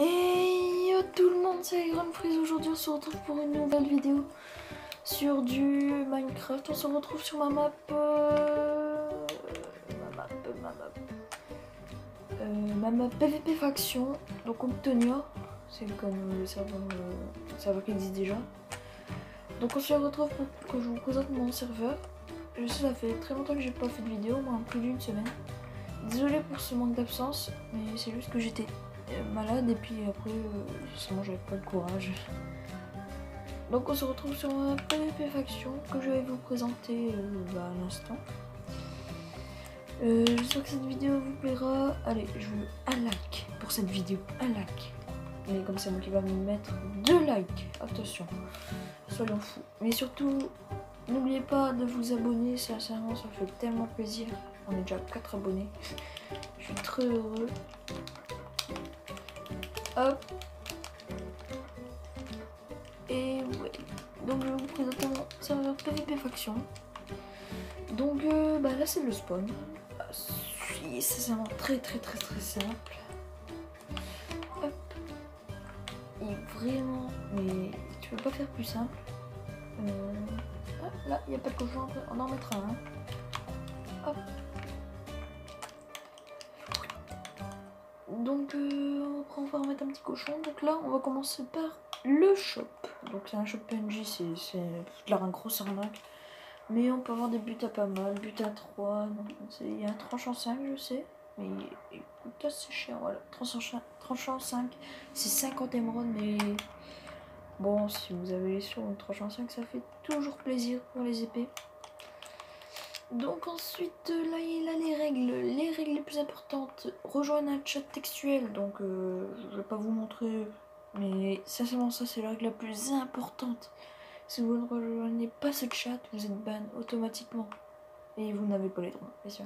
Et yo tout le monde, c'est Grandfreeze. Aujourd'hui on se retrouve pour une nouvelle vidéo sur du Minecraft. On se retrouve sur ma map PVP Faction, donc Octonia, c'est comme le serveur qui existe déjà. Donc on se retrouve pour que je vous présente mon serveur. Je sais, ça fait très longtemps que j'ai pas fait de vidéo, moi plus d'une semaine. Désolé pour ce manque d'absence, mais c'est juste que j'étais malade et puis après justement j'avais pas le courage. Donc on se retrouve sur ma PVP Faction que je vais vous présenter à l'instant. J'espère que cette vidéo vous plaira. Allez, je veux un like pour cette vidéo, un like. Mais comme c'est moi qui va me mettre 2 likes, attention, soyons fous. Mais surtout, n'oubliez pas de vous abonner, sincèrement ça fait tellement plaisir. On est déjà 4 abonnés, je suis très heureux. Hop. Et ouais, donc je vais vous présenter mon serveur PVP Faction. Donc là c'est le spawn. C'est vraiment très simple. Hop. Et vraiment, mais tu peux pas faire plus simple. Là il n'y a pas de cochon, on en mettra un. Hop. Donc on va remettre un petit cochon. Donc là on va commencer par le shop. Donc c'est un shop PNJ, c'est là un gros arnaque. Mais on peut avoir des buts à pas mal, buts à 3, il y a un tranchant 5 je sais, mais il coûte assez cher, voilà, tranchant 5, c'est 50 émeraudes, mais bon, si vous avez les sous, tranchant 5 ça fait toujours plaisir pour les épées. Donc ensuite, là il a les règles les plus importantes, rejoindre un chat textuel, donc je vais pas vous montrer, mais sincèrement ça c'est la règle la plus importante. Si vous ne rejoignez pas ce chat, vous êtes ban automatiquement. Et vous n'avez pas les droits, bien sûr.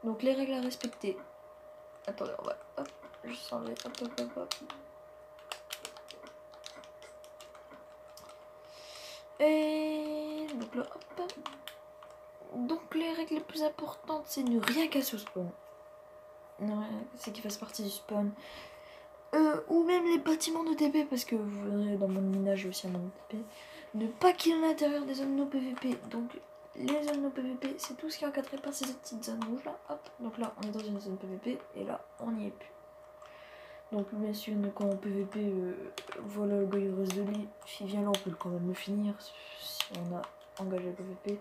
Donc les règles à respecter. Attendez, on va hop, je s'en vais, hop. Et donc là, hop. Donc les règles les plus importantes, c'est ne rien casser au spawn. C'est qu'il fasse partie du spawn. Ou même les bâtiments de TP, parce que vous verrez dans mon minage aussi un monde de TP. Ne pas qu'il y ait à l'intérieur des zones no PVP. Donc les zones no PVP, c'est tout ce qui est encadré par ces petites zones rouges là. Hop. Donc là on est dans une zone PVP et là on n'y est plus. Donc bien sûr quand on PVP, voilà le gars il reste de lui. S'il vient là on peut quand même le finir si on a engagé le PVP.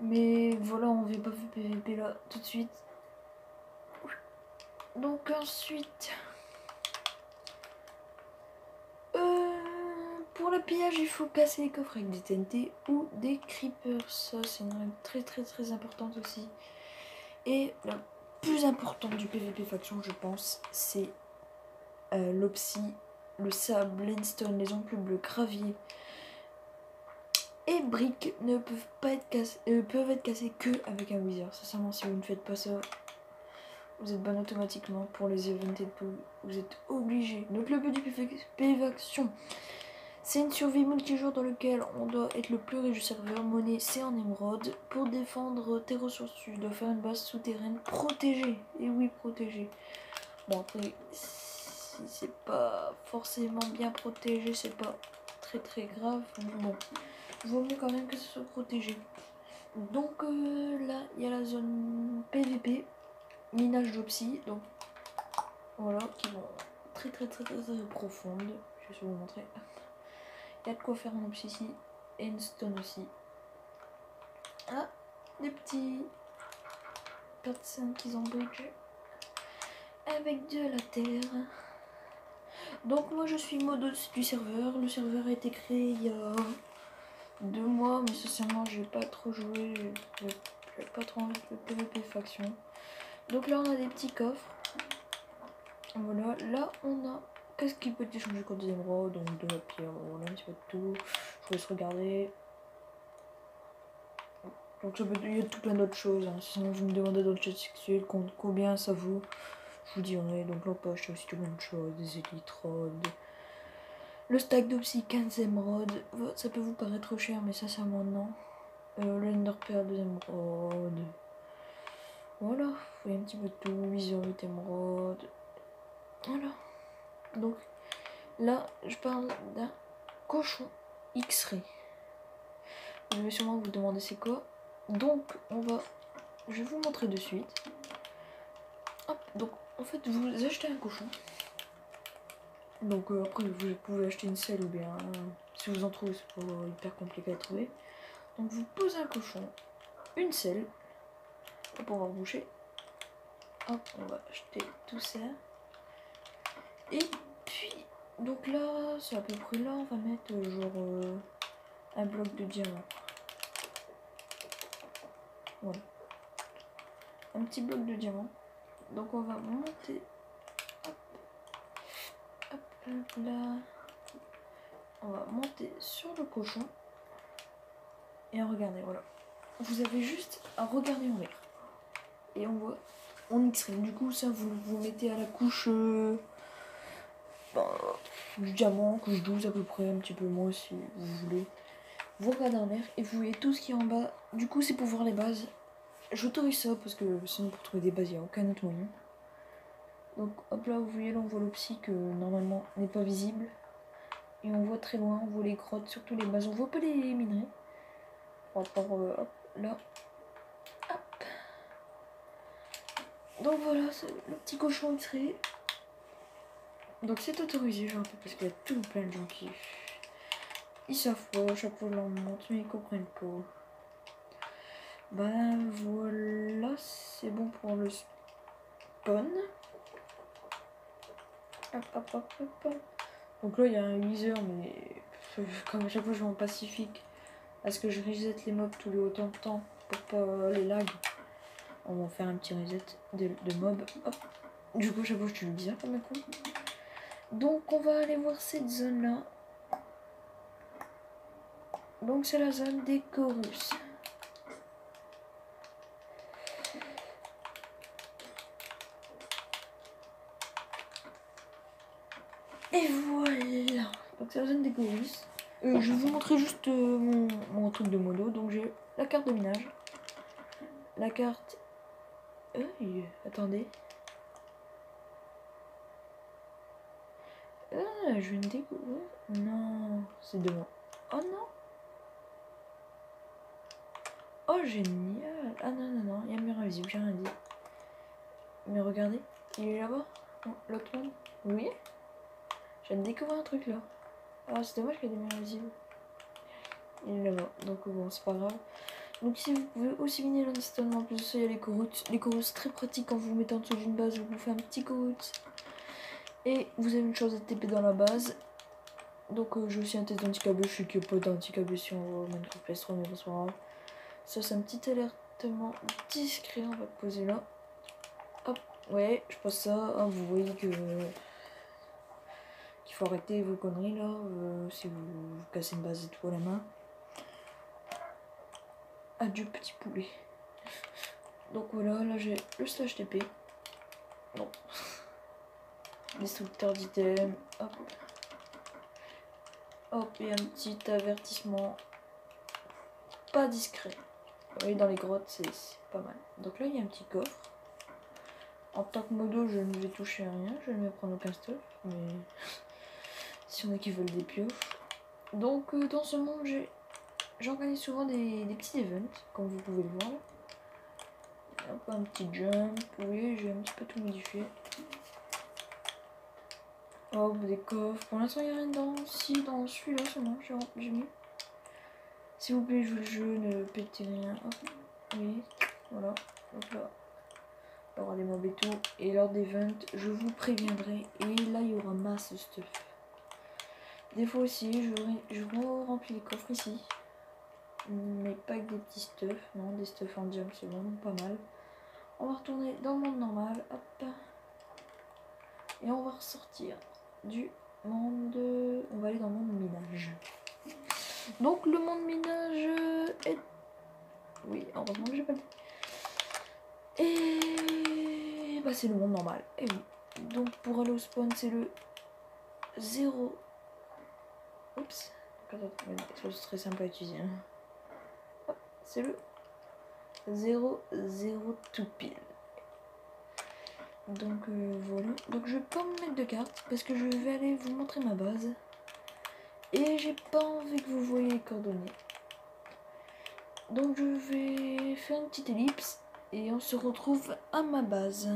Mais voilà, on ne veut pas faire PVP là tout de suite. Donc ensuite, pour le pillage, il faut casser les coffres avec des TNT ou des creepers. Ça, c'est une règle très importante aussi. Et la plus importante du PVP Faction, je pense, c'est l'opsie, le sable, l'endstone, les enclumes, le gravier et briques ne peuvent pas être cassés, peuvent être cassés que avec un wizard. Sincèrement, si vous ne faites pas ça, vous êtes ban automatiquement pour les evented pool. Vous êtes obligé. Donc le but du PVP Faction, c'est une survie multijoueur dans lequel on doit être le plus riche du serveur. Monnaie, c'est en émeraude. Pour défendre tes ressources, tu dois faire une base souterraine protégée. Et oui, protégée. Bon après, si c'est pas forcément bien protégé, c'est pas très grave. Bon, vaut mieux quand même que ce soit protégé. Donc là, il y a la zone PVP. Minage d'opsie, donc voilà, qui vont très profondes. Je vais vous montrer. Il y a de quoi faire en opsie ici, et une stone aussi. Ah, des petits personnes qui ont bridge avec de la terre. Donc moi je suis mode du serveur. Le serveur a été créé il y a 2 mois, mais sincèrement j'ai pas trop joué, j'ai pas trop envie de PVP Faction. Donc là on a des petits coffres. Voilà, là on a qu'est-ce qui peut échanger contre des émeraudes, donc de la pierre, voilà un petit peu de tout. Je vous laisse regarder. Donc ça peut, il y a tout plein d'autres choses, hein. Sinon vous me demandez dans le chat sexuel combien ça vaut, je vous dirai. Donc là on peut acheter aussi tout plein de choses, des élytrodes. Le stack d'opsie 15 émeraudes, ça peut vous paraître trop cher mais sincèrement non. Le Enderpearl 2 émeraudes. Voilà, il y a un petit peu de tout, 8 émeraudes. Voilà. Donc là, je parle d'un cochon X-ray. Vous allez sûrement vous demander c'est quoi. Donc je vais vous montrer de suite. Hop, donc en fait vous achetez un cochon. Donc après vous pouvez acheter une selle ou bien si vous en trouvez c'est pas hyper compliqué à trouver. Donc vous posez un cochon, une selle. Hop, on va reboucher. Hop, on va acheter tout ça. Et puis donc là c'est à peu près là on va mettre genre un bloc de diamant. Voilà. Un petit bloc de diamant. Donc on va monter. Hop, hop, hop là. On va monter sur le cochon. Et regardez, voilà. Vous avez juste à regarder en l'air. Et on voit en X-ray. Du coup, ça vous mettez à la couche du diamant, couche 12 à peu près, un petit peu moins si vous voulez. Vous regardez en l'air et vous voyez tout ce qui est en bas. Du coup, c'est pour voir les bases. J'autorise ça parce que sinon, pour trouver des bases, il n'y a aucun autre moyen. Donc, hop là, vous voyez l'enveloppe-ci que normalement n'est pas visible. Et on voit très loin, on voit les grottes, surtout les bases. On voit pas les minerais. On va par hop là. Hop. Donc voilà, c'est le petit cochon X-ray. Donc c'est autorisé, je rappelle, parce qu'il y a tout plein de gens qui... Ils savent pas, à chaque fois je leur montre, mais ils comprennent pas. Ben voilà, c'est bon pour le spawn. Hop, hop, hop, hop, hop. Donc là il y a un user, mais comme à chaque fois je vais en Pacifique, est-ce que je reset les mobs tous les autant de temps pour pas les lag? On va faire un petit reset de mobs. Hop. Du coup, chaque fois je te le dis comme un coup. Donc on va aller voir cette zone là. Donc c'est la zone des chorus. Et voilà. Donc c'est la zone des chorus. Je vais vous montrer juste mon truc de modo. Donc j'ai la carte de minage. La carte... attendez. Je vais me découvrir. Non, c'est devant. Oh non. Oh génial. Ah non, non, non, il y a le mur invisible, j'ai rien dit. Mais regardez, il est là-bas. L'autre monde. Oui. Je viens de découvrir un truc là. Ah, c'est dommage qu'il y ait des murs invisibles. Il est là-bas. Donc bon, c'est pas grave. Donc ici, vous pouvez aussi miner l'instant. En plus de ça, il y a les chorus. Les chorus très pratiques quand vous vous mettez en dessous d'une base. Vous pouvez faire un petit chorus. Et vous avez une chose à TP dans la base. Donc j'ai aussi un test d'anti-câble. Je sais qu'il n'y a pas d'anti-câble sur Minecraft PS3, mais bon, c'est pas grave. Ça, c'est un petit alertement discret. On va le poser là. Hop, ouais, je passe ça. Ah, vous voyez que qu'il faut arrêter vos conneries là. Si vous cassez une base et tout à la main. Adieu petit poulet. Donc voilà, là j'ai le slash TP. Non. Destructeur d'items. Hop. Hop, et un petit avertissement. Pas discret. Vous voyez, dans les grottes, c'est pas mal. Donc là, il y a un petit coffre. En tant que modo, je ne vais toucher à rien. Je ne vais prendre aucun stuff. Mais si on a qui veulent des pioches. Donc dans ce monde, j'organise souvent des petits events, comme vous pouvez le voir. Hop, un petit jump. Oui, j'ai un petit peu tout modifié. Hop, des coffres. Pour l'instant, il n'y a rien dedans. Si, dans celui-là seulement, j'ai mis. S'il vous plaît, jouez le jeu, ne pétez rien. Hop. Oui, voilà. Donc là, il y aura des mobs et tout. Et lors d'event, je vous préviendrai. Et là, il y aura masse de stuff. Des fois aussi, je remplis les coffres ici. Mais pas avec des petits stuff. Non, des stuff en jump, c'est vraiment pas mal. On va retourner dans le monde normal. Hop. Et on va ressortir du monde... On va aller dans le monde minage. Donc le monde minage est... Oui, heureusement que j'ai pas dit. Et bah c'est le monde normal. Et oui. Donc pour aller au spawn, c'est le 0. Oups. C'est très simple à utiliser. C'est le 0, 0 tout pile. Donc voilà. Donc je vais pas me mettre de carte parce que je vais aller vous montrer ma base. Et j'ai pas envie que vous voyez les coordonnées. Donc je vais faire une petite ellipse et on se retrouve à ma base.